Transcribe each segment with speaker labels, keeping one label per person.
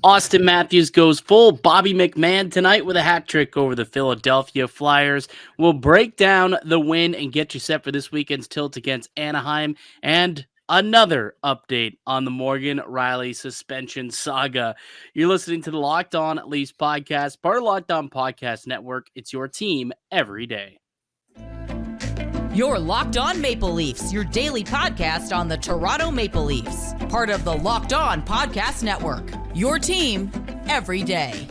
Speaker 1: Auston Matthews goes full Bobby McMahon tonight with a hat trick over the Philadelphia Flyers. We'll break down the win and get you set for this weekend's tilt against Anaheim and another update on the Morgan Rielly suspension saga. You're listening to the Locked On Leafs podcast, part of Locked On Podcast Network. It's your team every day.
Speaker 2: You're Locked On Maple Leafs, your daily podcast on the Toronto Maple Leafs. Part of the Locked On Podcast Network, your team every day.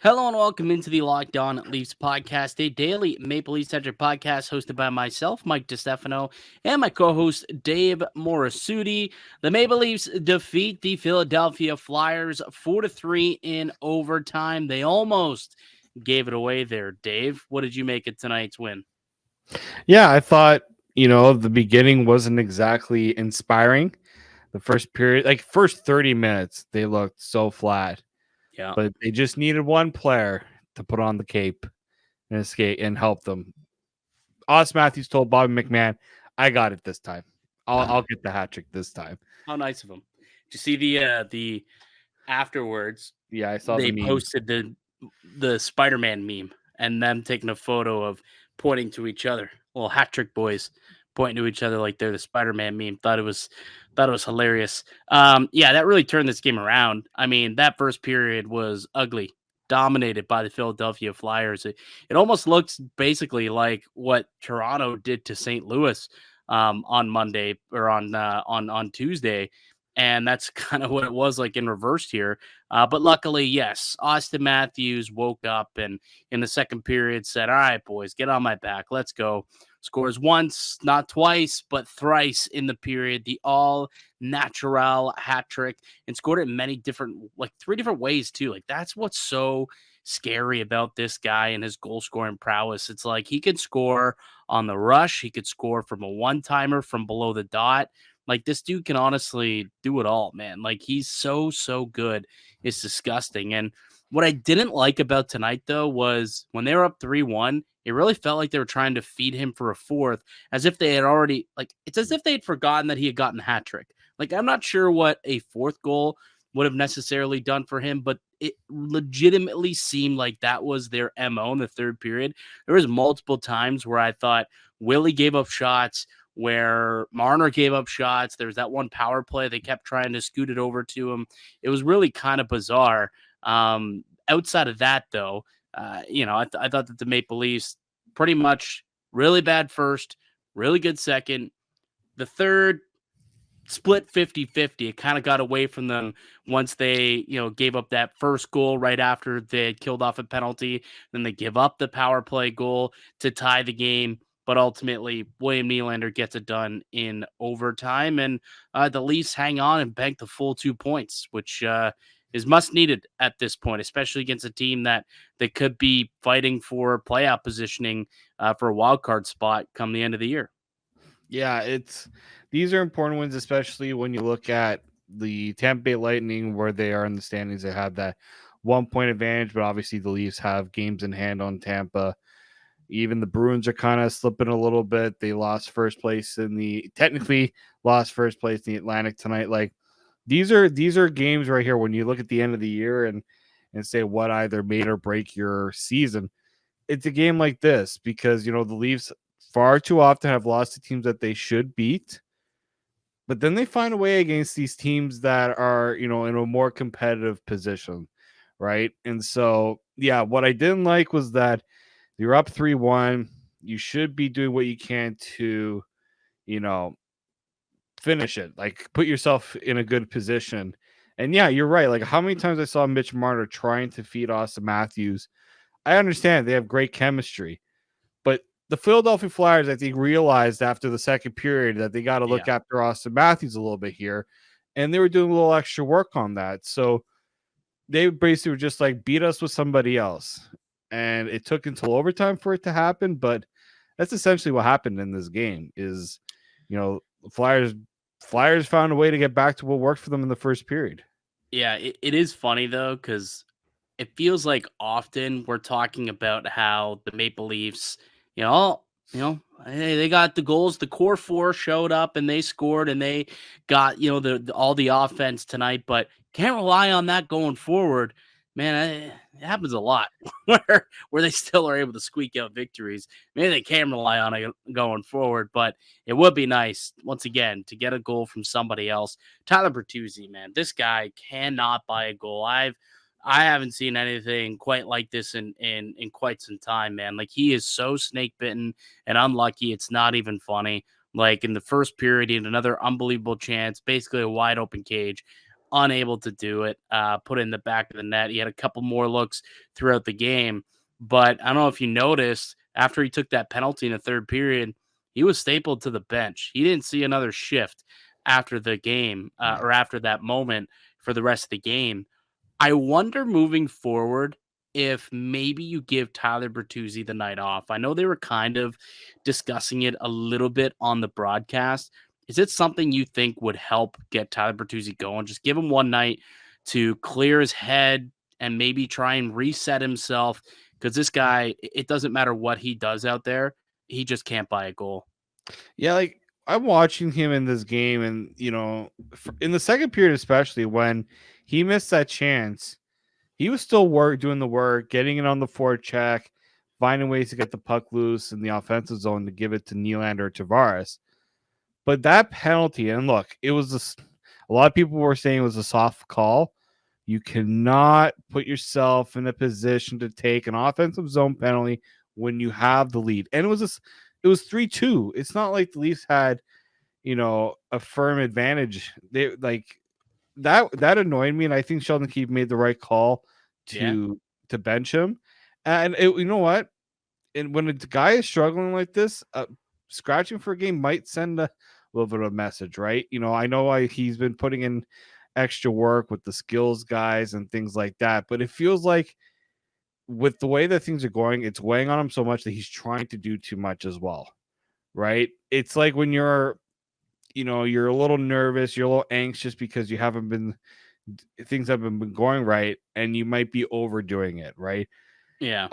Speaker 1: Hello and welcome into the Locked On Leafs podcast, a daily Maple Leafs-centric podcast hosted by myself, Mike DiStefano, and my co-host, Dave Morassutti. The Maple Leafs defeat the Philadelphia Flyers 4-3 in overtime. They almost gave it away there, Dave. What did you make of tonight's win?
Speaker 3: Yeah, I thought, the beginning wasn't exactly inspiring. The first period, first 30 minutes, they looked so flat.
Speaker 1: Yeah.
Speaker 3: But they just needed one player to put on the cape and escape and help them. Auston Matthews told Bobby McMahon, I got it this time. I'll get the hat trick this time.
Speaker 1: How nice of him. Did you see the afterwards?
Speaker 3: Yeah, I saw
Speaker 1: they
Speaker 3: the meme.
Speaker 1: Posted the Spider-Man meme and them taking a photo of pointing to each other. Little hat trick boys pointing to each other like they're the Spider-Man meme. Thought it was hilarious. Yeah, that really turned this game around. I mean, that first period was ugly, dominated by the Philadelphia Flyers. It almost looks basically like what Toronto did to St. Louis on Monday or on Tuesday. And that's kind of what it was like in reverse here. But luckily, yes, Auston Matthews woke up and in the second period said, all right, boys, get on my back. Let's go. Scores once, not twice, but thrice in the period. The all-natural hat trick, and scored it in many different, three different ways too. That's what's so scary about this guy and his goal-scoring prowess. It's like he could score on the rush. He could score from a one-timer from below the dot. This dude can honestly do it all, man. He's so good. It's disgusting. And what I didn't like about tonight, though, was when they were up 3-1, it really felt like they were trying to feed him for a fourth, as if they had already, it's as if they had forgotten that he had gotten a hat trick. I'm not sure what a fourth goal would have necessarily done for him, but it legitimately seemed like that was their MO in the third period. There was multiple times where I thought Willie gave up shots, where Marner gave up shots. There's that one power play. They kept trying to scoot it over to him. It was really kind of bizarre. Outside of that, though, I thought that the Maple Leafs pretty much really bad first, really good second. The third split 50-50. It kind of got away from them once they, gave up that first goal right after they had killed off a penalty. Then they give up the power play goal to tie the game. But ultimately, William Nylander gets it done in overtime, and the Leafs hang on and bank the full 2 points, which is much needed at this point, especially against a team that could be fighting for playoff positioning for a wild card spot come the end of the year.
Speaker 3: Yeah, these are important wins, especially when you look at the Tampa Bay Lightning, where they are in the standings. They have that 1 point advantage, but obviously the Leafs have games in hand on Tampa. Even the Bruins are kind of slipping a little bit. They technically lost first place in the Atlantic tonight. These are games right here when you look at the end of the year and say what either made or break your season. It's a game like this because, the Leafs far too often have lost to teams that they should beat, but then they find a way against these teams that are, in a more competitive position, right? And so, yeah, what I didn't like was that you're up 3-1. You should be doing what you can to, finish it. Put yourself in a good position. And yeah, you're right. How many times I saw Mitch Marner trying to feed Auston Matthews. I understand they have great chemistry, but the Philadelphia Flyers, I think, realized after the second period that they got to look after Auston Matthews a little bit here, and they were doing a little extra work on that. So they basically were just beat us with somebody else. And it took until overtime for it to happen, but that's essentially what happened in this game is, Flyers found a way to get back to what worked for them in the first period.
Speaker 1: Yeah, it is funny, though, because it feels like often we're talking about how the Maple Leafs, you know, all- hey, they got the goals. The core four showed up and they scored and they got all the offense tonight, but can't rely on that going forward. Man, it happens a lot where they still are able to squeak out victories. Maybe they can rely on it going forward, but it would be nice once again to get a goal from somebody else. Tyler Bertuzzi, man, this guy cannot buy a goal. I haven't seen anything quite like this in quite some time, man. Like, he is so snake bitten and unlucky. It's not even funny. Like, in the first period, he had another unbelievable chance, basically a wide open cage, unable to do it. Put it in the back of the net. He had a couple more looks throughout the game, but I don't know if you noticed after he took that penalty in the third period, he was stapled to the bench. He didn't see another shift after the game or after that moment for the rest of the game. I wonder moving forward if maybe you give Tyler Bertuzzi the night off. I know they were kind of discussing it a little bit on the broadcast. Is it something you think would help get Tyler Bertuzzi going? Just give him one night to clear his head and maybe try and reset himself, because this guy, it doesn't matter what he does out there, he just can't buy a goal.
Speaker 3: Yeah, like I'm watching him in this game, and in the second period, especially when he missed that chance, he was still doing the work, getting it on the forecheck, finding ways to get the puck loose in the offensive zone to give it to Nylander or Tavares. But that penalty, and look, it was a lot of people were saying it was a soft call. You cannot put yourself in a position to take an offensive zone penalty when you have the lead. And it was 3-2. It's not like the Leafs had, a firm advantage. They like that annoyed me, and I think Sheldon Keefe made the right call to bench him. And you know what? And when a guy is struggling like this, scratching for a game might send a little bit of a message, right? I know he's been putting in extra work with the skills guys and things like that, but it feels like with the way that things are going, it's weighing on him so much that he's trying to do too much as well, right? It's like when you're a little nervous, you're a little anxious because things haven't been going right, and you might be overdoing it, right?
Speaker 1: Yeah.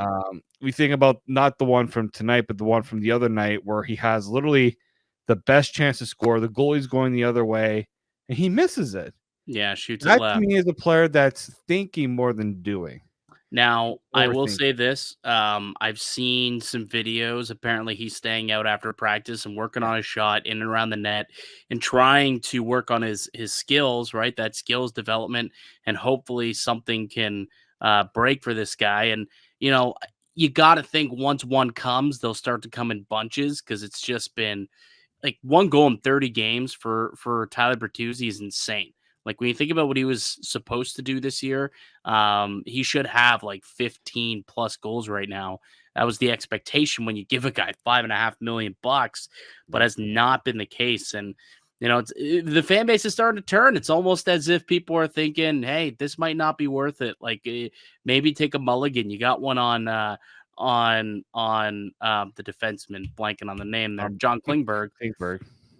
Speaker 3: We think about not the one from tonight, but the one from the other night where he has literally the best chance to score. The goalie's going the other way, and he misses it.
Speaker 1: Yeah, shoots it
Speaker 3: That to
Speaker 1: left.
Speaker 3: me is a player that's thinking more than doing.
Speaker 1: Now, I will
Speaker 3: Overthinking.
Speaker 1: say this. I've seen some videos. Apparently, he's staying out after practice and working on his shot in and around the net and trying to work on his skills, right? That skills development, and hopefully something can break for this guy. And, you got to think once one comes, they'll start to come in bunches, because it's just been like one goal in 30 games for Tyler Bertuzzi is insane. Like, when you think about what he was supposed to do this year, he should have like 15 plus goals right now. That was the expectation when you give a guy $5.5 million, but has not been the case. And the fan base is starting to turn. It's almost as if people are thinking, "Hey, this might not be worth it. Like, maybe take a mulligan." You got one on the defenseman, blanking on the name there, John Klingberg.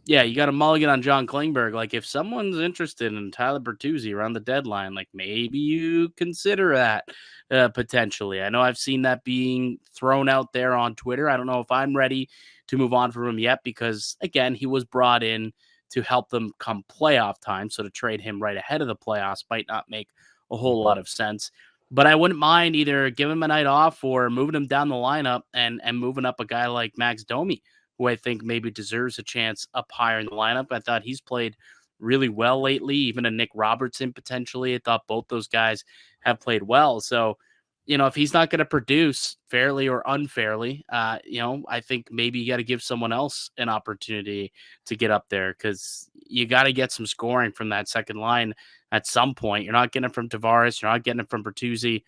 Speaker 1: Yeah, you got a mulligan on John Klingberg. Like, if someone's interested in Tyler Bertuzzi around the deadline, like, maybe you consider that potentially. I know I've seen that being thrown out there on Twitter. I don't know if I'm ready to move on from him yet, because, again, he was brought in to help them come playoff time. So to trade him right ahead of the playoffs might not make a whole lot of sense. But I wouldn't mind either giving him a night off or moving him down the lineup and moving up a guy like Max Domi, who I think maybe deserves a chance up higher in the lineup. I thought he's played really well lately, even a Nick Robertson potentially. I thought both those guys have played well. So, if he's not going to produce fairly or unfairly, I think maybe you got to give someone else an opportunity to get up there, because you got to get some scoring from that second line at some point. You're not getting it from Tavares. You're not getting it from Bertuzzi.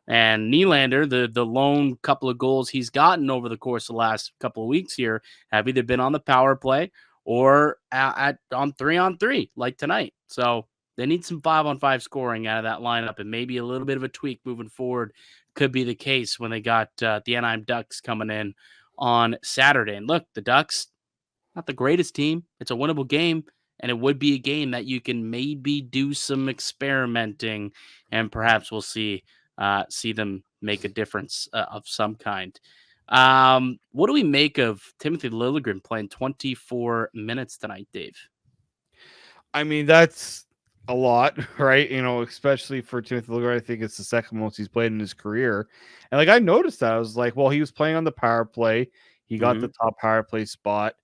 Speaker 1: And Nylander, the lone couple of goals he's gotten over the course of the last couple of weeks here have either been on the power play or on 3-on-3 like tonight. So they need some 5-on-5 scoring out of that lineup, and maybe a little bit of a tweak moving forward could be the case when they got the Anaheim Ducks coming in on Saturday. And look, the Ducks, not the greatest team. It's a winnable game, and it would be a game that you can maybe do some experimenting, and perhaps we'll see see them make a difference of some kind. What do we make of Timothy Liljegren playing 24 minutes tonight, Dave?
Speaker 3: I mean, that's a lot, right? Especially for Timothy Liljegren, I think it's the second most he's played in his career. And I noticed that. I was like, well, he was playing on the power play. He got the top power play spot.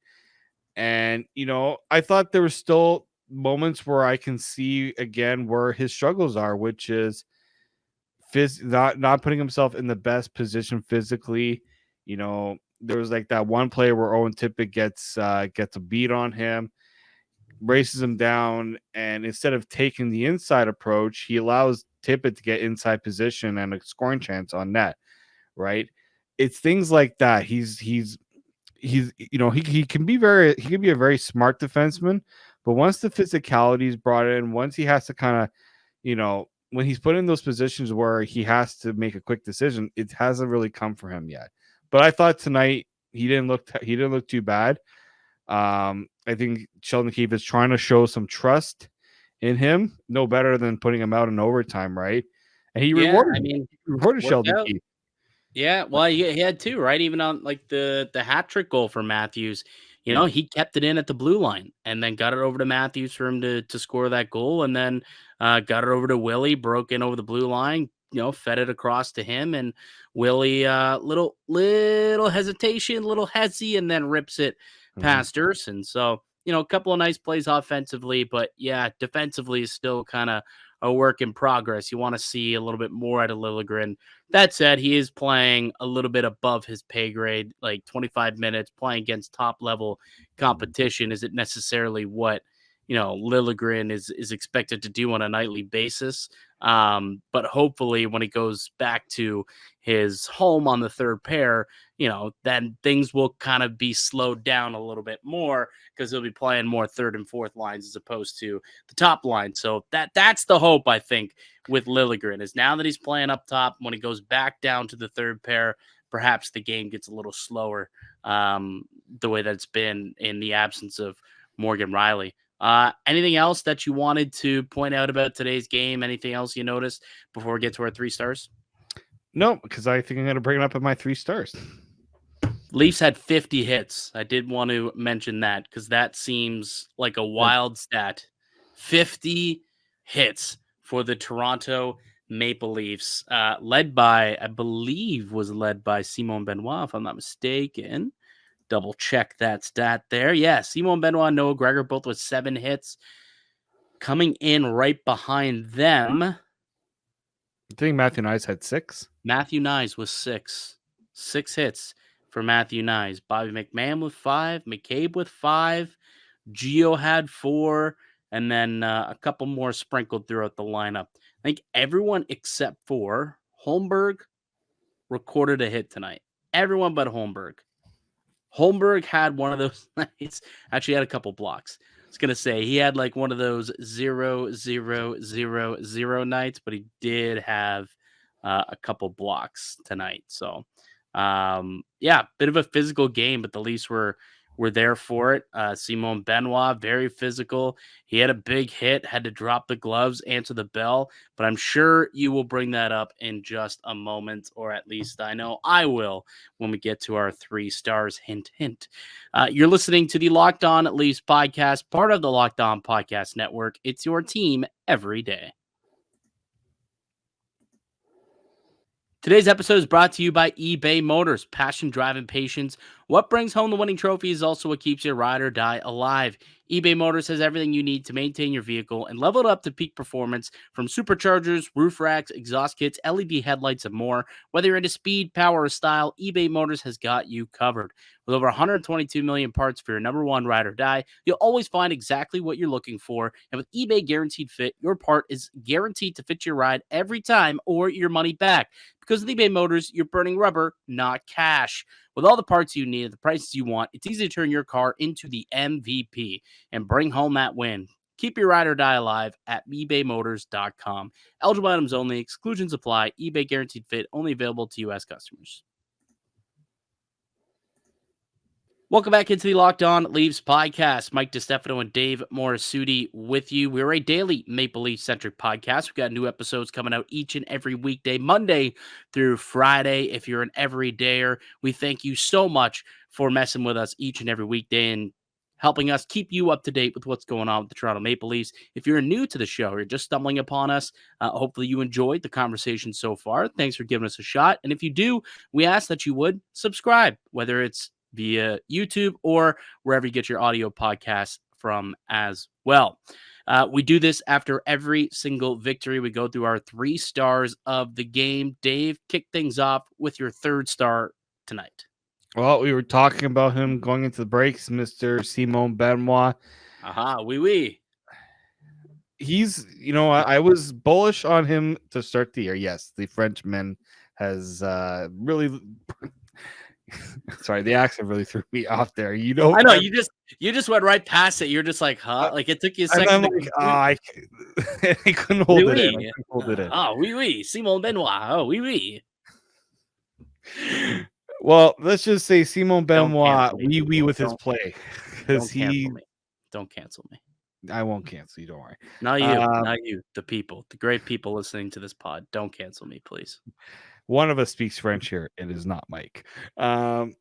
Speaker 3: And, I thought there were still moments where I can see again where his struggles are, which is not putting himself in the best position physically. There was like that one play where Owen Tippett gets a beat on him, races him down, and instead of taking the inside approach, he allows Tippett to get inside position and a scoring chance on net. Right? It's things like that. He can be a very smart defenseman, but once the physicality is brought in, once he has to kind of, when he's put in those positions where he has to make a quick decision, it hasn't really come for him yet. But I thought tonight he didn't look too bad. I think Sheldon Keefe is trying to show some trust in him, no better than putting him out in overtime, right? And he rewarded Sheldon Keefe.
Speaker 1: Yeah, well, he had two, right? Even on like the hat trick goal for Matthews, he kept it in at the blue line and then got it over to Matthews for him to score that goal, and then got it over to Willie, broke in over the blue line, fed it across to him, and Willie little hesitation, little hezzy, and then rips it past Urson. So a couple of nice plays offensively, but yeah, defensively is still kind of a work in progress. You want to see a little bit more out of Liljegren. That said, he is playing a little bit above his pay grade, like 25 minutes playing against top level competition. Is it necessarily what Liljegren is expected to do on a nightly basis? But hopefully when he goes back to his home on the third pair, then things will kind of be slowed down a little bit more because he'll be playing more third and fourth lines as opposed to the top line. So that's the hope, I think, with Liljegren, is now that he's playing up top, when he goes back down to the third pair, perhaps the game gets a little slower, the way that it's been in the absence of Morgan Rielly. Anything else that you wanted to point out about today's game? Anything else you noticed before we get to our 3 stars?
Speaker 3: No, because I think I'm going to bring it up at my 3 stars.
Speaker 1: Leafs had 50 hits. I did want to mention that because that seems like a wild stat. 50 hits for the Toronto Maple Leafs, led by Simon Benoit, if I'm not mistaken. Double check that stat there. Yeah, Simon Benoit and Noah Gregor both with 7 hits. Coming in right behind them,
Speaker 3: I think Matthew Knies had 6.
Speaker 1: Matthew Knies was 6. 6 hits for Matthew Knies. Bobby McMahon with 5. McCabe with 5. Gio had 4. And then a couple more sprinkled throughout the lineup. I think everyone except for Holmberg recorded a hit tonight. Everyone but Holmberg. Holmberg had one of those nights. Actually had a couple blocks. I was going to say he had like one of those 0-0-0-0 nights, but he did have a couple blocks tonight. So, yeah, bit of a physical game, but the Leafs were there for it. Simon Benoit, very physical. He had a big hit, had to drop the gloves, answer the bell, but I'm sure you will bring that up in just a moment, or at least I know I will when we get to our 3 stars. Hint, hint. You're listening to the Locked On Leafs podcast, part of the Locked On Podcast Network. It's your team every day. Today's episode is brought to you by eBay Motors. Passion, drive, and patience. What brings home the winning trophy is also what keeps your ride or die alive. eBay Motors has everything you need to maintain your vehicle and level it up to peak performance, from superchargers, roof racks, exhaust kits, LED headlights, and more. Whether you're into speed, power, or style, eBay Motors has got you covered. With over 122 million parts for your number one ride or die, you'll always find exactly what you're looking for. And with eBay Guaranteed Fit, your part is guaranteed to fit your ride every time or your money back. Because with eBay Motors, you're burning rubber, not cash. With all the parts you need at the prices you want, it's easy to turn your car into the MVP and bring home that win. Keep your ride or die alive at ebaymotors.com. Eligible items only. Exclusions apply. eBay Guaranteed Fit only available to U.S. customers. Welcome back into the Locked On Leafs podcast. Mike DiStefano and Dave Morassutti with you. We're a daily Maple Leaf-centric podcast. We've got new episodes coming out each and every weekday, Monday through Friday. If you're an everydayer, we thank you so much for messing with us each and every weekday and helping us keep you up to date with what's going on with the Toronto Maple Leafs. If you're new to the show or you're just stumbling upon us, hopefully you enjoyed the conversation so far. Thanks for giving us a shot. And if you do, we ask that you would subscribe, whether it's via YouTube or wherever you get your audio podcasts from as well. We do this after every single victory. We go through our 3 stars of the game. Dave, kick things off with your 3rd star tonight.
Speaker 3: Well, we were talking about him going into the breaks, Mr. Simon Benoit.
Speaker 1: Aha, oui.
Speaker 3: He's, I was bullish on him to start the year. Yes, the Frenchman has really... Sorry, the accent really threw me off there.
Speaker 1: I know you just went right past it. You're just like, huh? Like it took you a second.
Speaker 3: I couldn't hold it in.
Speaker 1: Oh, oui. Simon Benoit. Oh, oui.
Speaker 3: Well, let's just say Simon Benoit, oui with his play, because
Speaker 1: don't cancel me.
Speaker 3: I won't cancel you. Don't worry.
Speaker 1: Not you. The people, the great people listening to this pod. Don't cancel me, please.
Speaker 3: One of us speaks French here. It is not Mike. Sheldon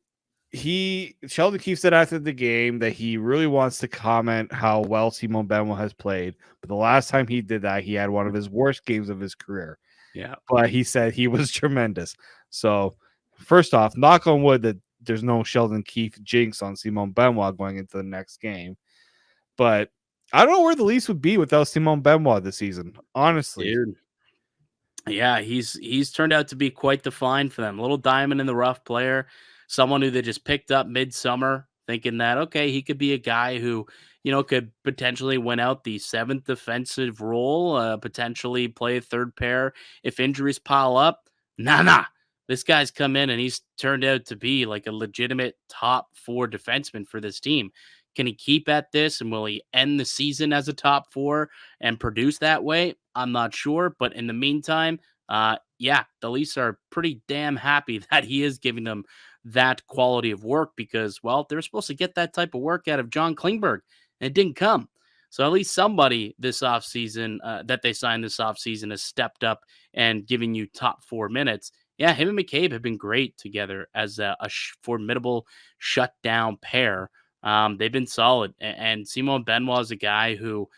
Speaker 3: Keefe said after the game that he really wants to comment how well Simon Benoit has played. But the last time he did that, he had one of his worst games of his career.
Speaker 1: Yeah.
Speaker 3: But he said he was tremendous. So first off, knock on wood that there's no Sheldon Keefe jinx on Simon Benoit going into the next game. But I don't know where the Leafs would be without Simon Benoit this season, honestly.
Speaker 1: Dude. Yeah, he's turned out to be quite the find for them. A little diamond in the rough player, someone who they just picked up midsummer, thinking that, okay, he could be a guy who, could potentially win out the 7th defensive role, potentially play a 3rd pair if injuries pile up. Nah. This guy's come in and he's turned out to be like a legitimate top 4 defenseman for this team. Can he keep at this, and will he end the season as a top 4 and produce that way? I'm not sure, but in the meantime, the Leafs are pretty damn happy that he is giving them that quality of work because, well, they're supposed to get that type of work out of John Klingberg, and it didn't come. So at least somebody this offseason that they signed this offseason has stepped up and giving you top 4 minutes. Yeah, him and McCabe have been great together as a formidable shutdown pair. They've been solid, and Simon Benoit is a guy who,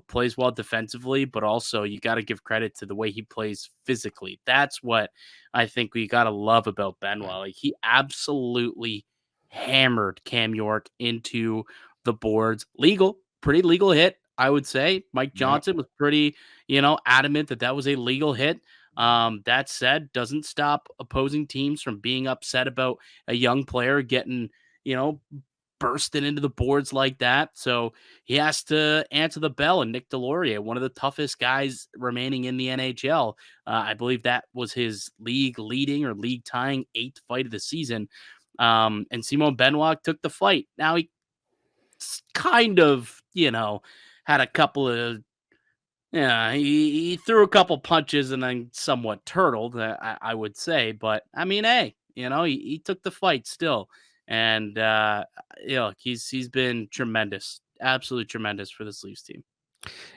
Speaker 1: plays well defensively, but also you got to give credit to the way he plays physically. That's what I think we got to love about Benoit. Like, he absolutely hammered Cam York into the boards. Pretty legal hit, I would say. Mike Johnson was pretty, adamant that was a legal hit. That said, doesn't stop opposing teams from being upset about a young player getting, bursting into the boards like that. So he has to answer the bell. And Nick Delorier, one of the toughest guys remaining in the NHL. I believe that was his league leading or league tying 8th fight of the season. And Simon Benoit took the fight. Now he kind of, had a couple of, he threw a couple punches and then somewhat turtled, I would say. But I mean, hey, he took the fight still. And he's been tremendous, absolutely tremendous for this Leafs team.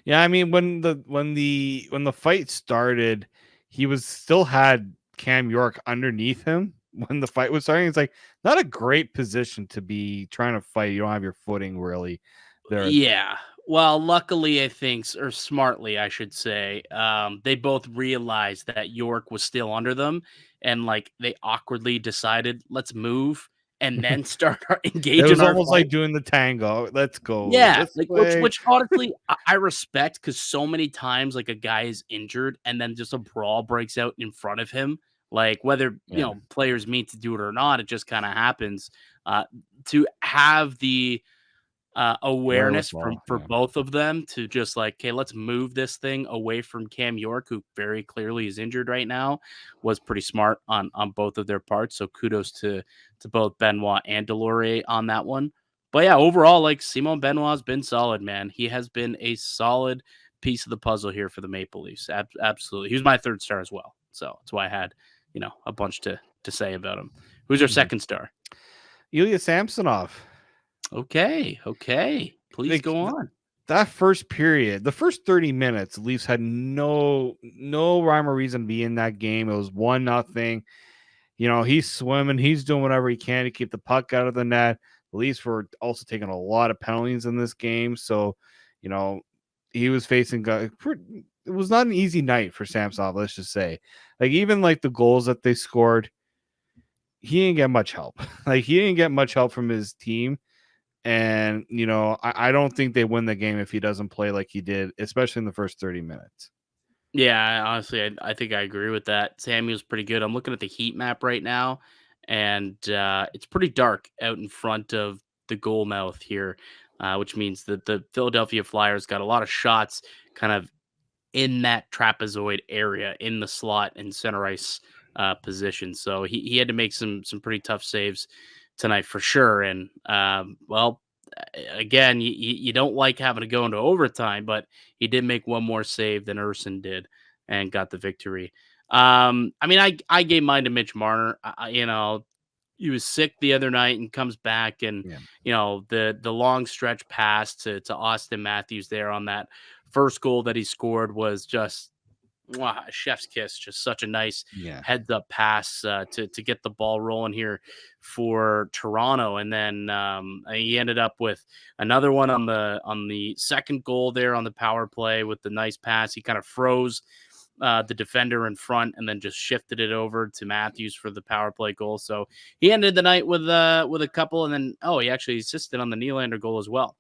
Speaker 3: Yeah, I mean, when the fight started, he still had Cam York underneath him when the fight was starting. It's like not a great position to be trying to fight. You don't have your footing really there.
Speaker 1: Yeah. Well, luckily, I think, or smartly, I should say, they both realized that York was still under them, and they awkwardly decided, let's move. And then start engaging.
Speaker 3: It was almost like doing the tango. Let's go.
Speaker 1: Yeah, which honestly I respect, because so many times a guy is injured and then just a brawl breaks out in front of him. Whether players mean to do it or not, it just kind of happens. To have the awareness for both of them to just okay, let's move this thing away from Cam York, who very clearly is injured right now, was pretty smart on both of their parts. So kudos to both Benoit and Delorier on that one. But yeah, overall, Simon Benoit's been solid, man. He has been a solid piece of the puzzle here for the Maple Leafs. Absolutely. He was my 3rd star as well. So that's why I had, a bunch to say about him. Who's your 2nd star?
Speaker 3: Ilya Samsonov.
Speaker 1: Okay. Please
Speaker 3: Like,
Speaker 1: go on.
Speaker 3: that first period, the first 30 minutes, the Leafs had no rhyme or reason to be in that game. It was 1-0. He's swimming, he's doing whatever he can to keep the puck out of the net. The Leafs were also taking a lot of penalties in this game, so he was facing. It was not an easy night for Samsonov. Let's just say, even the goals that they scored, he didn't get much help. He didn't get much help from his team. And, I don't think they win the game if he doesn't play like he did, especially in the first 30 minutes.
Speaker 1: Yeah, honestly, I think I agree with that. Samuel's pretty good. I'm looking at the heat map right now, and it's pretty dark out in front of the goal mouth here, which means that the Philadelphia Flyers got a lot of shots kind of in that trapezoid area in the slot and center ice position. So he had to make some pretty tough saves tonight for sure. And again, you don't like having to go into overtime, but he did make one more save than Urson did and got the victory. I gave mine to Mitch Marner. He was sick the other night and comes back, and the long stretch pass to Auston Matthews there on that first goal that he scored was just a chef's kiss. Just such a nice heads up pass to get the ball rolling here for Toronto, and then he ended up with another one on the second goal there on the power play with the nice pass. He kind of froze the defender in front and then just shifted it over to Matthews for the power play goal. So he ended the night with a couple, and then he actually assisted on the Nylander goal as well.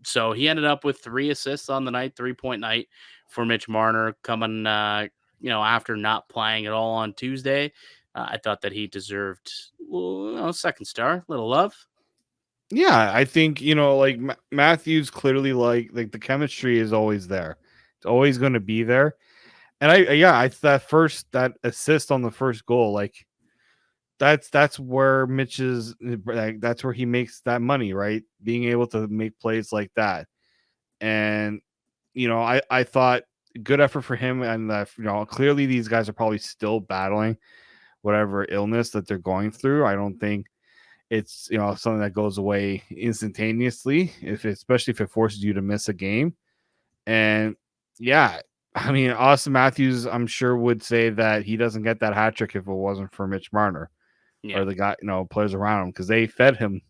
Speaker 1: So he ended up with 3 assists on the night, 3-point night for Mitch Marner coming, after not playing at all on Tuesday. I thought that he deserved second star, little love.
Speaker 3: Yeah, I think, Matthews clearly the chemistry is always there. It's always going to be there. And that assist on the first goal, that's where Mitch's, that's where he makes that money, right? Being able to make plays like that. And, I thought good effort for him. And, clearly these guys are probably still battling whatever illness that they're going through. I don't think it's, something that goes away instantaneously, especially if it forces you to miss a game. And Auston Matthews, I'm sure, would say that he doesn't get that hat trick if it wasn't for Mitch Marner or the guy, players around him, because they fed him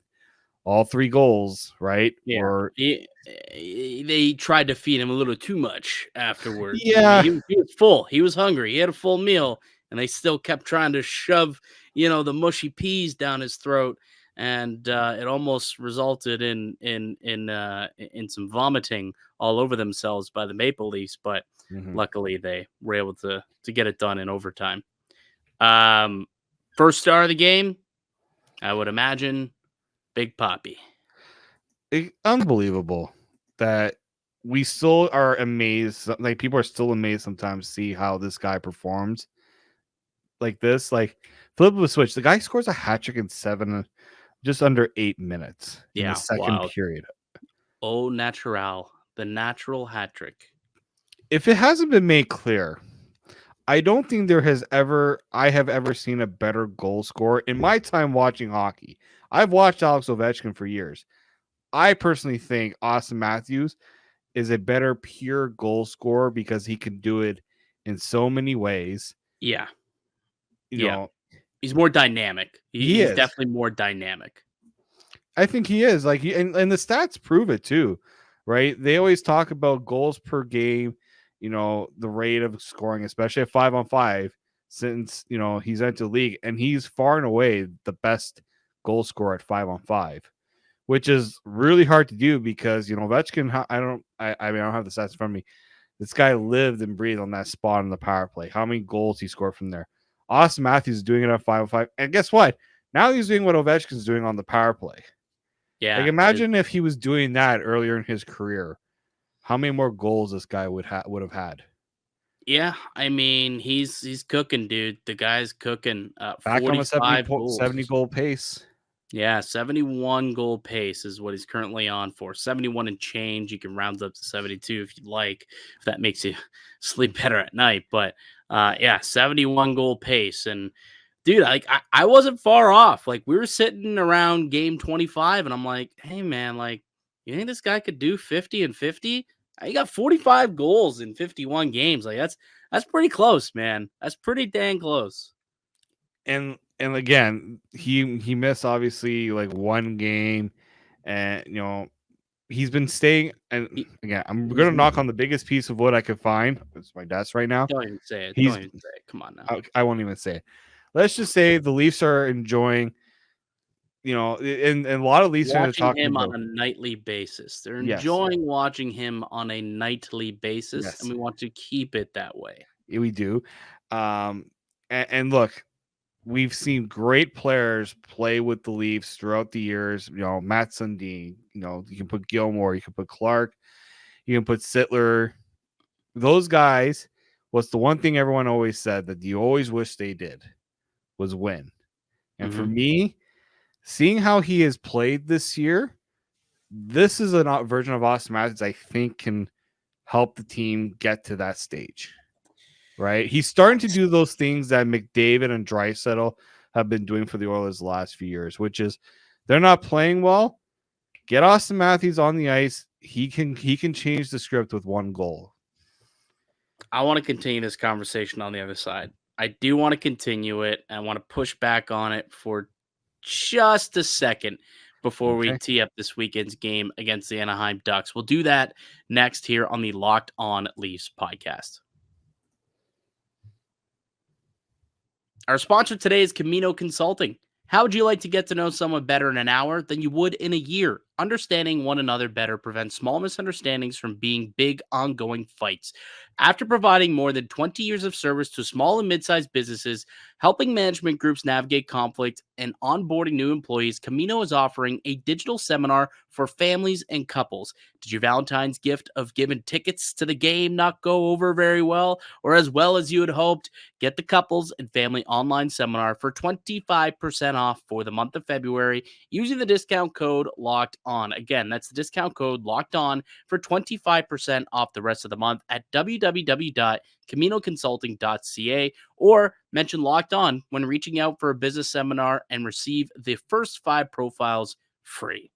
Speaker 3: all 3 goals, right?
Speaker 1: Yeah.
Speaker 3: Or
Speaker 1: they tried to feed him a little too much afterwards.
Speaker 3: Yeah,
Speaker 1: he was full. He was hungry. He had a full meal, and they still kept trying to shove, the mushy peas down his throat, and it almost resulted in some vomiting all over themselves by the Maple Leafs. But luckily, they were able to get it done in overtime. First star of the game, I would imagine, Big Papi.
Speaker 3: Unbelievable that we still are amazed. People are still amazed sometimes to see how this guy performs like this. Flip of a switch, the guy scores a hat trick in just under 8 minutes in the second period.
Speaker 1: Oh, natural, the natural hat trick.
Speaker 3: If it hasn't been made clear, I don't think I have ever seen a better goal scorer in my time watching hockey. I've watched Alex Ovechkin for years. I personally think Auston Matthews is a better pure goal scorer because he can do it in so many ways.
Speaker 1: Yeah. He's more dynamic. He's definitely more dynamic.
Speaker 3: I think he is. And the stats prove it too, right? They always talk about goals per game, the rate of scoring, especially at 5-on-5, since, he's entered the league, and he's far and away the best goal scorer at 5-on-5, which is really hard to do because, Ovechkin, I don't have the stats in front of me. This guy lived and breathed on that spot on the power play. How many goals he scored from there? Auston Matthews is doing it at 5-on-5. And guess what? Now he's doing what Ovechkin's doing on the power play.
Speaker 1: Yeah.
Speaker 3: Imagine if he was doing that earlier in his career. How many more goals this guy would have had?
Speaker 1: Yeah, he's cooking, dude. The guy's cooking.
Speaker 3: Back on a 70 goal pace.
Speaker 1: Yeah, 71 goal pace is what he's currently on for. 71 and change. You can round up to 72 if you'd like, if that makes you sleep better at night. But 71 goal pace. And dude, like I wasn't far off. Like we were sitting around game 25, and I'm like, hey man, like you think this guy could do 50 and 50? He got 45 goals in 51 games. Like that's pretty close, man. That's pretty dang close.
Speaker 3: And again, he missed obviously like one game, and he's been staying. And again, I'm gonna knock on the biggest piece of wood I could find. It's my desk right now.
Speaker 1: Don't even say it.
Speaker 3: He's-
Speaker 1: Don't even say it. Come on now.
Speaker 3: I won't even say it. Let's just say the Leafs are enjoying. And a lot of Leafs are
Speaker 1: Watching
Speaker 3: talking
Speaker 1: him
Speaker 3: about
Speaker 1: on a nightly basis. They're
Speaker 3: Yes.
Speaker 1: enjoying watching him on a nightly basis,
Speaker 3: Yes.
Speaker 1: and we want to keep it that way.
Speaker 3: we do. And look, we've seen great players play with the Leafs throughout the years. Matt Sundin. You can put Gilmore, you can put Clark, you can put Sittler. Those guys. What's the one thing everyone always said that you always wish they did was win. And for me, seeing how he has played this year, this is a version of Auston Matthews I think can help the team get to that stage. Right? He's starting to do those things that McDavid and Draisaitl have been doing for the Oilers the last few years, which is they're not playing well. Get Auston Matthews on the ice. He can change the script with one goal.
Speaker 1: I want to continue this conversation on the other side. I do want to continue it. I want to push back on it for just a second before we tee up this weekend's game against the Anaheim Ducks. We'll do that next here on the Locked On Leafs podcast. Our sponsor today is Camino Consulting. How would you like to get to know someone better in an hour than you would in a year? Understanding one another better prevents small misunderstandings from being big, ongoing fights. After providing more than 20 years of service to small and mid-sized businesses, helping management groups navigate conflict, and onboarding new employees, Camino is offering a digital seminar for families and couples. Did your Valentine's gift of giving tickets to the game not go over very well or as well as you had hoped? Get the couples and family online seminar for 25% off for the month of February using the discount code Locked On. Again, that's the discount code Locked On for 25% off the rest of the month at www.caminoconsulting.ca, or mention Locked On when reaching out for a business seminar and receive the first 5 profiles free.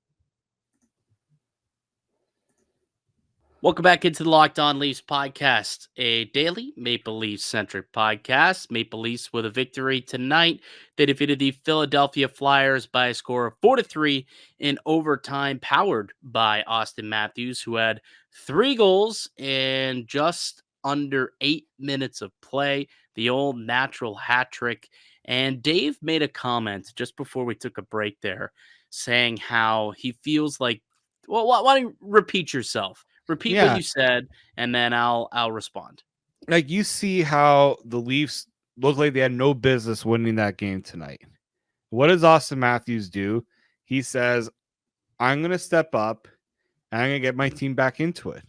Speaker 1: Welcome back into the Locked On Leafs podcast, a daily Maple Leafs-centric podcast. Maple Leafs with a victory tonight. They defeated the Philadelphia Flyers by a score of 4-3 in overtime, powered by Auston Matthews, who had 3 goals in just under 8 minutes of play, the old natural hat trick. And Dave made a comment just before we took a break there, saying how he feels like, well, why don't you repeat yourself? Repeat what you said, and then I'll respond.
Speaker 3: Like, you see how the Leafs look like they had no business winning that game tonight. What does Auston Matthews do? He says, I'm going to step up, and I'm going to get my team back into it,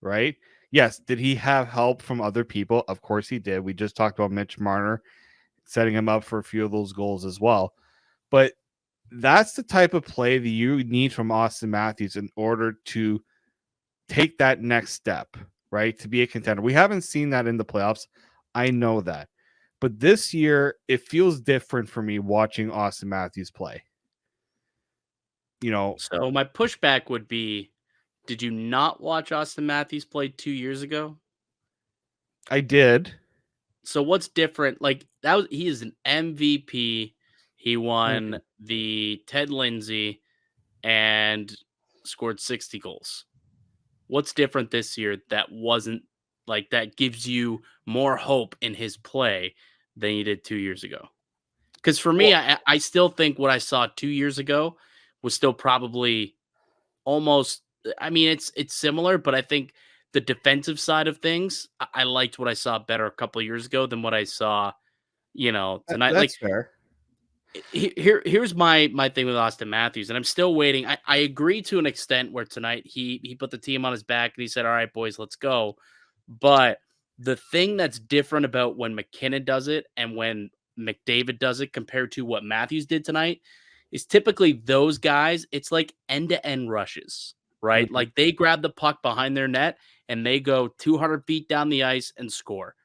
Speaker 3: right? Yes, did he have help from other people? Of course he did. We just talked about Mitch Marner setting him up for a few of those goals as well. But that's the type of play that you need from Auston Matthews in order to take that next step, right? To be a contender. We haven't seen that in the playoffs. I know that. But this year, it feels different for me watching Auston Matthews play.
Speaker 1: So my pushback would be, did you not watch Auston Matthews play 2 years ago?
Speaker 3: I did.
Speaker 1: So what's different? Like, he is an MVP. He won the Ted Lindsay and scored 60 goals. What's different this year that wasn't like that gives you more hope in his play than you did 2 years ago? Because for me, I still think what I saw 2 years ago was still probably almost, I mean, it's similar, but I think the defensive side of things, I liked what I saw better a couple of years ago than what I saw, tonight.
Speaker 3: That's fair.
Speaker 1: Here's my thing with Auston Matthews, and I'm still waiting. I agree to an extent where tonight he put the team on his back and he said, all right, boys, let's go. But the thing that's different about when McKinnon does it and when McDavid does it compared to what Matthews did tonight is typically those guys, it's like end-to-end rushes, right? Like they grab the puck behind their net and they go 200 feet down the ice and score.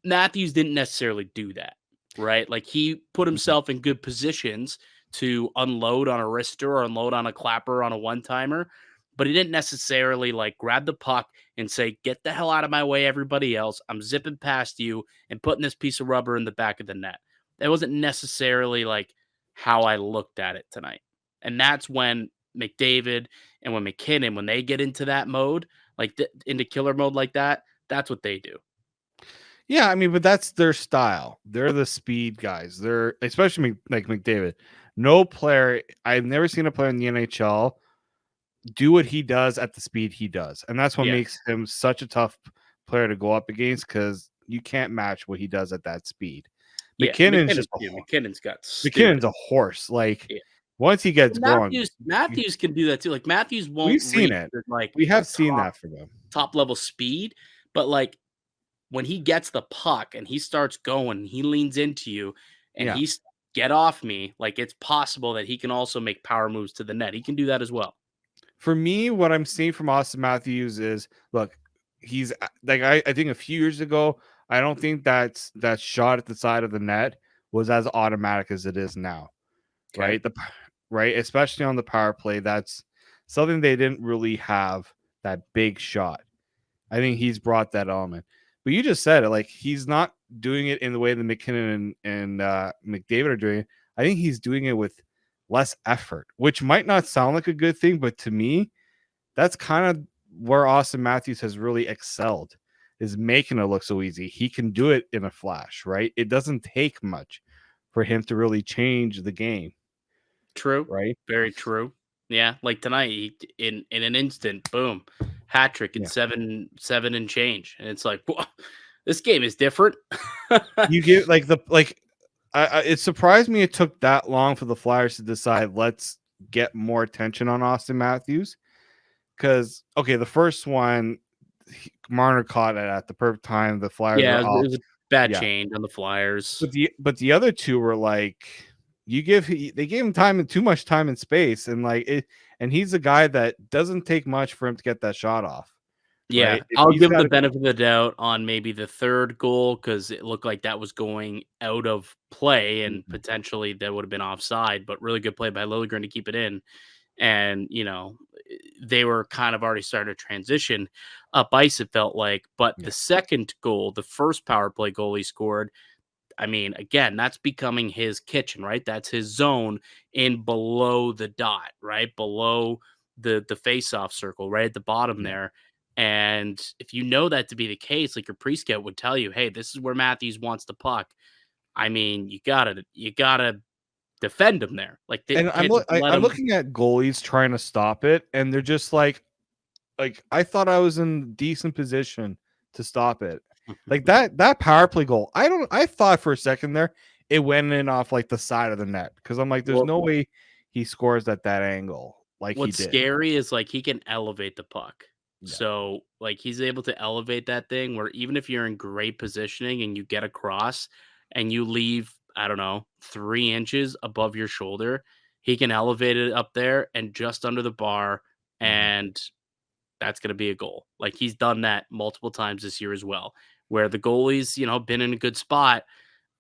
Speaker 1: Matthews didn't necessarily do that. right? Like he put himself in good positions to unload on a wrister or unload on a clapper on a one-timer, but he didn't necessarily like grab the puck and say, "Get the hell out of my way, everybody else. I'm zipping past you and putting this piece of rubber in the back of the net." That wasn't necessarily like how I looked at it tonight. And that's when McDavid and when McKinnon, when they get into that mode, like into killer mode like that, that's what they do.
Speaker 3: Yeah, I mean, but that's their style. They're the speed guys. They're especially like McDavid. No player, I've never seen a player in the NHL do what he does at the speed he does. And that's what
Speaker 1: Yeah.
Speaker 3: makes him such a tough player to go up against because you can't match what he does at that speed.
Speaker 1: Yeah,
Speaker 3: McKinnon's just
Speaker 1: McKinnon's got
Speaker 3: McKinnon's a horse. Like
Speaker 1: yeah.
Speaker 3: once he gets going,
Speaker 1: Matthews can do that too. Like Matthews won't.
Speaker 3: We've seen it.
Speaker 1: Like
Speaker 3: we have seen that for them.
Speaker 1: Top level speed, but like when he gets the puck and he starts going, he leans into you and he's get off me. Like it's possible that he can also make power moves to the net. He can do that as well.
Speaker 3: For me, what I'm seeing from Auston Matthews is look, he's like I think a few years ago, I don't think that shot at the side of the net was as automatic as it is now. Okay. Right? Especially on the power play. That's something they didn't really have, that big shot. I think he's brought that element. But you just said it, like he's not doing it in the way that McKinnon and McDavid are doing it. I think he's doing it with less effort, which might not sound like a good thing, but to me, that's kind of where Auston Matthews has really excelled, is making it look so easy. He can do it in a flash, right? It doesn't take much for him to really change the game.
Speaker 1: True.
Speaker 3: Right?
Speaker 1: Very true. Yeah, like tonight, in an instant, boom, hat trick in 7 and change, and it's like, whoa, this game is different.
Speaker 3: You get it surprised me it took that long for the Flyers to decide let's get more attention on Auston Matthews, because the first one, Marner caught it at the perfect time. The Flyers
Speaker 1: it was a bad change on the Flyers,
Speaker 3: but the other two were like. They gave him too much time and space, and and he's a guy that doesn't take much for him to get that shot off.
Speaker 1: Yeah,
Speaker 3: right?
Speaker 1: I'll give him the benefit of the doubt on maybe the third goal because it looked like that was going out of play and potentially that would have been offside, but really good play by Liljegren to keep it in. And, they were kind of already starting to transition up ice, it felt like. But the second goal, the first power play goal he scored, I mean, again, that's becoming his kitchen, right? That's his zone in below the dot, right? Below the face-off circle, right at the bottom there. And if you know that to be the case, like your pre-scout would tell you, hey, this is where Matthews wants the puck. I mean, you gotta defend him there. Like,
Speaker 3: I'm looking at goalies trying to stop it, and they're just like I thought I was in decent position to stop it. Like that power play goal, I thought for a second there it went in off like the side of the net because I'm like, there's no way he scores at that angle. Like
Speaker 1: what's
Speaker 3: he did.
Speaker 1: Scary is like he can elevate the puck. Yeah. So like he's able to elevate that thing where even if you're in great positioning and you get across and you leave, I don't know, 3 inches above your shoulder, he can elevate it up there and just under the bar, and that's going to be a goal. Like he's done that multiple times this year as well, where the goalie's, been in a good spot,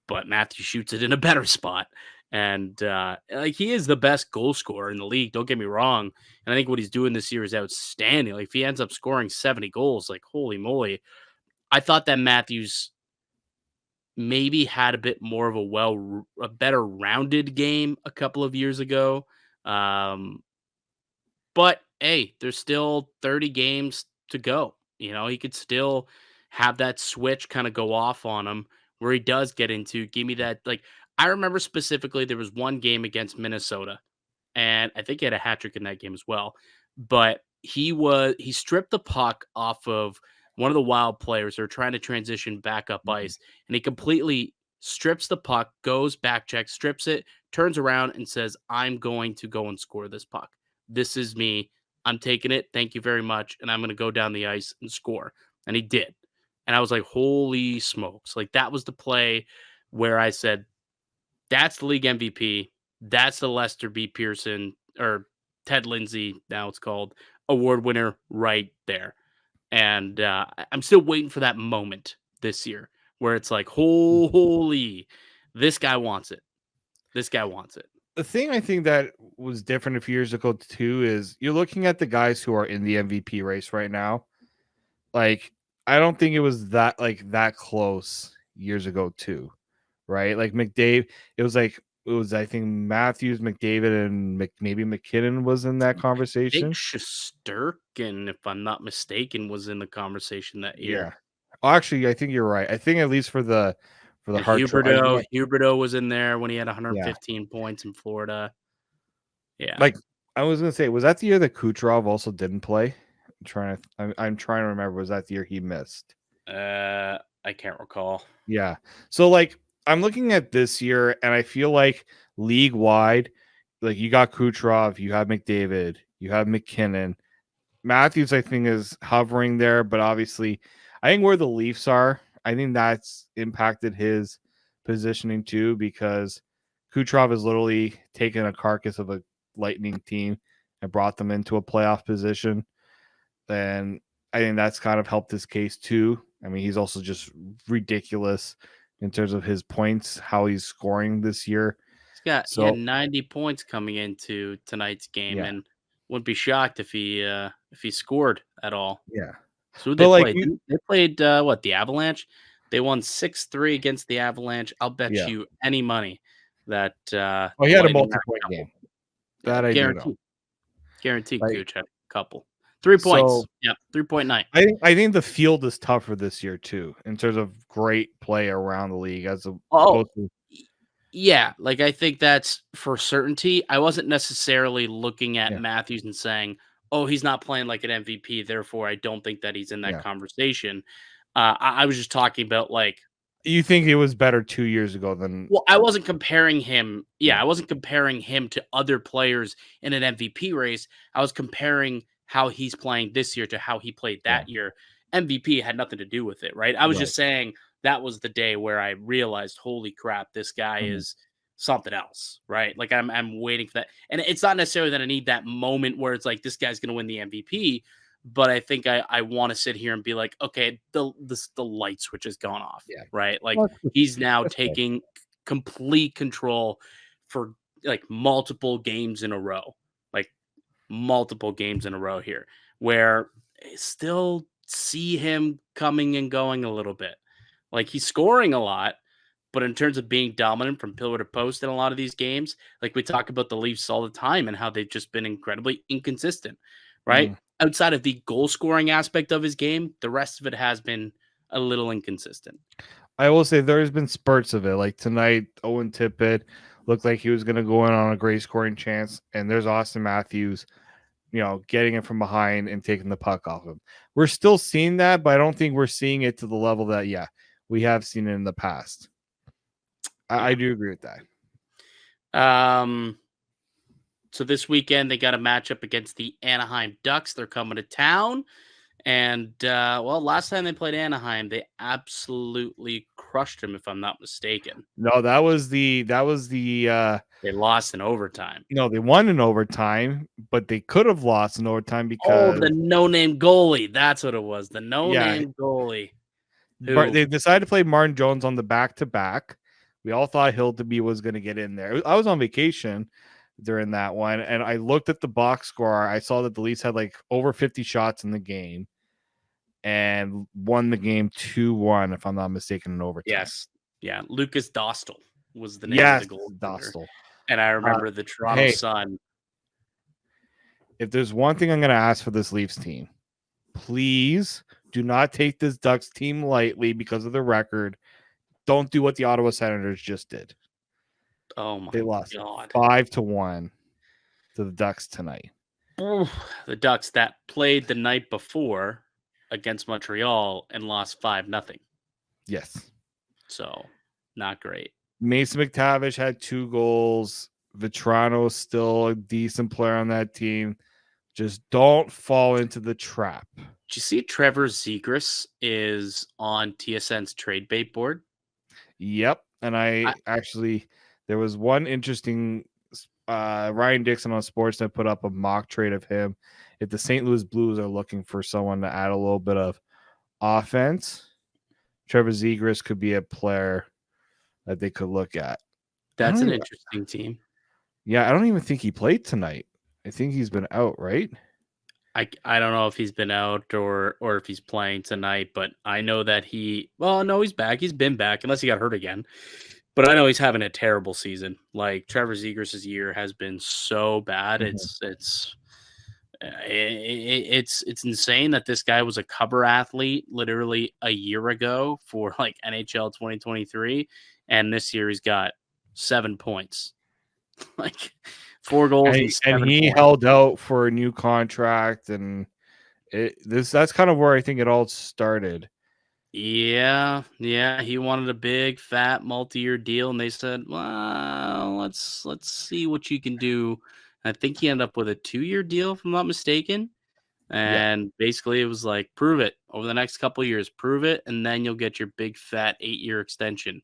Speaker 1: but Matthew shoots it in a better spot. And like he is the best goal scorer in the league. Don't get me wrong. And I think what he's doing this year is outstanding. Like if he ends up scoring 70 goals, like holy moly. I thought that Matthews maybe had a bit more of a better rounded game a couple of years ago. But hey, there's still 30 games to go. He could still have that switch kind of go off on him where he does get into, give me that. Like, I remember specifically there was one game against Minnesota, and I think he had a hat trick in that game as well. But he stripped the puck off of one of the Wild players who are trying to transition back up ice, and he completely strips the puck, goes back check, strips it, turns around and says, I'm going to go and score this puck. This is me. I'm taking it. Thank you very much. And I'm going to go down the ice and score. And he did. And I was like, holy smokes. Like that was the play where I said, that's the league MVP. That's the Lester B. Pearson or Ted Lindsay, now it's called, award winner right there. And I'm still waiting for that moment this year where it's like, holy, This guy wants it. This guy wants it.
Speaker 3: The thing I think that was different a few years ago too is you're looking at the guys who are in the MVP race right now. Like, I don't think it was that close years ago too, right? Like McDavid, I think Matthews, McDavid, and maybe McKinnon was in that
Speaker 1: I think
Speaker 3: conversation.
Speaker 1: Shesterkin, if I'm not mistaken, was in the conversation that year.
Speaker 3: Yeah. Actually, I think you're right. I think at least for the
Speaker 1: And
Speaker 3: Hart
Speaker 1: Huberdeau was in there when he had
Speaker 3: yeah.
Speaker 1: 115 points in Florida. Yeah.
Speaker 3: Like, I was gonna say, was that the year that Kucherov also didn't play? I'm trying to remember. Was that the year he missed?
Speaker 1: I can't recall.
Speaker 3: Yeah. So like I'm looking at this year and I feel like league wide, like you got Kucherov, you have McDavid, you have McKinnon. Matthews, I think, is hovering there, but obviously I think where the Leafs are, I think that's impacted his positioning too, because Kucherov has literally taken a carcass of a Lightning team and brought them into a playoff position. And I think that's kind of helped his case too. I mean, he's also just ridiculous in terms of his points, how he's scoring this year.
Speaker 1: He had 90 points coming into tonight's game,
Speaker 3: Yeah.
Speaker 1: and wouldn't be shocked if he scored at all.
Speaker 3: Yeah.
Speaker 1: So they played what, the Avalanche? They won 6-3 against the Avalanche. I'll bet you any money that
Speaker 3: he had a multi-point game. That I do know.
Speaker 1: Guaranteed Cooch had a couple. 3 points. Yeah, 3.9.
Speaker 3: I think the field is tougher this year too, in terms of great play around the league
Speaker 1: yeah, like I think that's for certainty. I wasn't necessarily looking at Matthews and saying, "Oh, he's not playing like an MVP, therefore I don't think that he's in that conversation." I was just talking about like,
Speaker 3: you think it was better 2 years ago than.
Speaker 1: Well, I wasn't comparing him. Yeah, I wasn't comparing him to other players in an MVP race. I was comparing how he's playing this year to how he played that year. MVP had nothing to do with it, right? I was just saying that was the day where I realized, holy crap, this guy is something else, right? Like I'm waiting for that. And it's not necessarily that I need that moment where it's like, this guy's going to win the MVP, but I think I want to sit here and be like, okay, the light switch has gone off, right? Like he's now taking complete control for like multiple games in a row here, where I still see him coming and going a little bit. Like he's scoring a lot, but in terms of being dominant from pillar to post in a lot of these games, like we talk about the Leafs all the time and how they've just been incredibly inconsistent, right? Outside of the goal scoring aspect of his game, the rest of it has been a little inconsistent.
Speaker 3: I will say there's been spurts of it. Like tonight, Owen Tippett looked like he was going to go in on a great scoring chance, and there's Auston Matthews, getting it from behind and taking the puck off him. We're still seeing that, but I don't think we're seeing it to the level that, we have seen it in the past. I do agree with that.
Speaker 1: So this weekend, they got a matchup against the Anaheim Ducks. They're coming to town. And, last time they played Anaheim, they absolutely crushed them, if I'm not mistaken.
Speaker 3: No, that was the
Speaker 1: they lost in overtime.
Speaker 3: No, they won in overtime, but they could have lost in overtime because
Speaker 1: the no-name goalie. That's what it was. The no-name goalie.
Speaker 3: They decided to play Martin Jones on the back-to-back. We all thought Hildeby was going to get in there. I was on vacation during that one, and I looked at the box score. I saw that the Leafs had like over 50 shots in the game and won the game 2-1, if I'm not mistaken, in overtime.
Speaker 1: Yes. Yeah. Lucas Dostal was the name of the goal.
Speaker 3: Dostal.
Speaker 1: And I remember the Toronto Sun.
Speaker 3: If there's one thing I'm going to ask for this Leafs team, please do not take this Ducks team lightly because of the record. Don't do what the Ottawa Senators just did.
Speaker 1: Oh my God.
Speaker 3: They lost 5-1 to the Ducks tonight.
Speaker 1: The Ducks that played the night before against Montreal and lost 5-0.
Speaker 3: Yes.
Speaker 1: So not great.
Speaker 3: Mason McTavish had 2 goals. Vetrano's still a decent player on that team. Just don't fall into the trap.
Speaker 1: Did you see Trevor Zegras is on TSN's trade bait board?
Speaker 3: Yep. And I actually, there was one interesting, Ryan Dixon on Sportsnet put up a mock trade of him. If the St. Louis Blues are looking for someone to add a little bit of offense, Trevor Zegras could be a player that they could look at.
Speaker 1: That's an interesting team.
Speaker 3: Yeah, I don't even think he played tonight. I think he's been out, right?
Speaker 1: I don't know if he's been out or if he's playing tonight, but I know that no, he's back. He's been back unless he got hurt again. But I know he's having a terrible season. Like Trevor Zegras' year has been so bad. It's insane that this guy was a cover athlete literally a year ago for like NHL 2023, and this year he's got 7 points, like 4 goals
Speaker 3: and he held out for a new contract, and that's kind of where I think it all started.
Speaker 1: Yeah, he wanted a big fat multi-year deal, and they said, "Well, let's see what you can do." I think he ended up with a 2-year deal, if I'm not mistaken. And basically, it was like, prove it over the next couple of years, prove it, and then you'll get your big fat 8-year extension.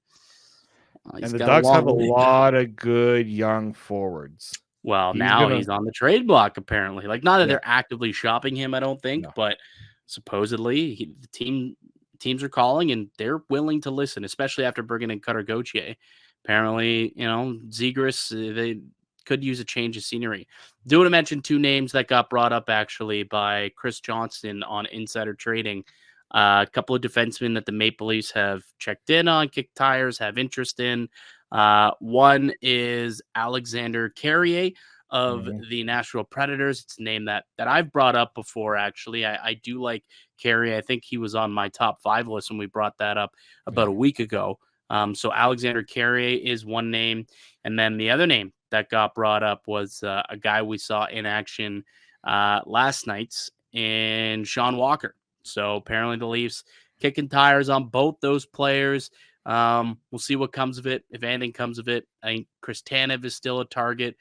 Speaker 3: And the Ducks have a lot of good young forwards.
Speaker 1: Well, he's on the trade block, apparently. Like, not that they're actively shopping him, I don't think, but supposedly teams are calling and they're willing to listen, especially after bringing in Cutter Gauthier. Apparently, Zegras, they could use a change of scenery. Do want to mention 2 names that got brought up actually by Chris Johnston on Insider Trading. A couple of defensemen that the Maple Leafs have checked in on, kicked tires, have interest in. One is Alexander Carrier of the Nashville Predators. It's a name that I've brought up before, actually. I do like Carrier. I think he was on my top 5 list when we brought that up about a week ago. So Alexander Carrier is one name. And then the other name that got brought up was a guy we saw in action last night in Sean Walker. So apparently the Leafs kicking tires on both those players. We'll see what comes of it, if anything comes of it. I think Chris Tanev is still a target.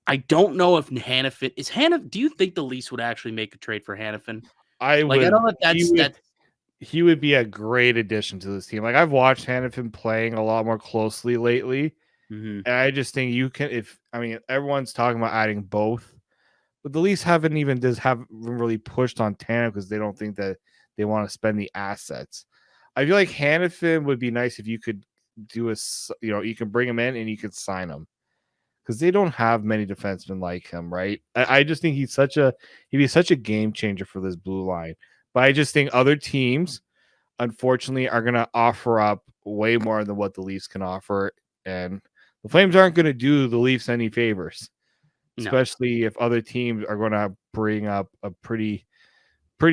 Speaker 1: I don't know if Hanifin. Do you think the Leafs would actually make a trade for Hanifin?
Speaker 3: I would. I don't know if he would be a great addition to this team. Like, I've watched Hanifin playing a lot more closely lately. And I just think you can, everyone's talking about adding both, but the Leafs haven't really pushed on Tanev because they don't think that they want to spend the assets. I feel like Hanifin would be nice if you could do you can bring him in and you could sign him, because they don't have many defensemen like him, right? I just think he'd be such a game changer for this blue line. But I just think other teams, unfortunately, are going to offer up way more than what the Leafs can offer, and the Flames aren't going to do the Leafs any favors, especially if other teams are going to bring up a pretty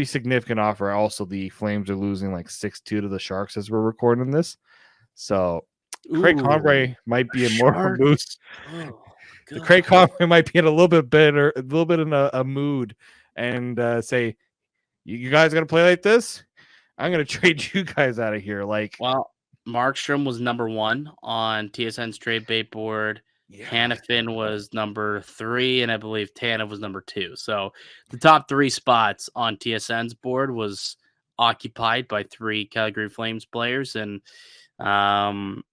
Speaker 3: significant offer. Also, the Flames are losing like 6-2 to the Sharks as we're recording this. So Craig Conroy might be in more of a mood. Craig Conroy might be in a little bit in a mood, and say, "You guys going to play like this? I'm going to trade you guys out of here."
Speaker 1: Markstrom was number 1 on TSN's trade bait board. Hanifin was number 3, and I believe Tanev was number 2. So the top 3 spots on TSN's board was occupied by 3 Calgary Flames players. And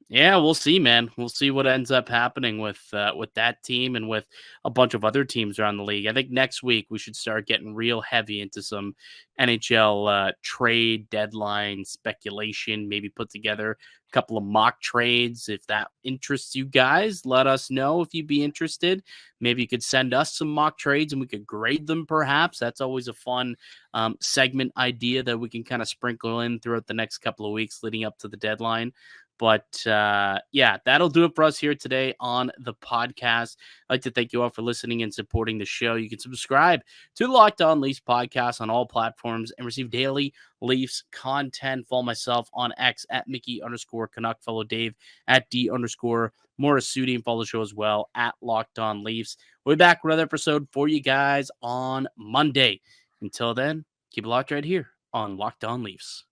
Speaker 1: we'll see, man. We'll see what ends up happening with that team and with a bunch of other teams around the league. I think next week we should start getting real heavy into some NHL trade deadline speculation, maybe put together a couple of mock trades. If that interests you guys, let us know if you'd be interested. Maybe you could send us some mock trades and we could grade them, perhaps. That's always a fun segment idea that we can kind of sprinkle in throughout the next couple of weeks leading up to the deadline. But that'll do it for us here today on the podcast. I'd like to thank you all for listening and supporting the show. You can subscribe to the Locked On Leafs podcast on all platforms and receive daily Leafs content. Follow myself on X at Mickey_Canuck. Follow Dave at D_Morassutti, and follow the show as well at Locked On Leafs. We'll be back with another episode for you guys on Monday. Until then, keep it locked right here on Locked On Leafs.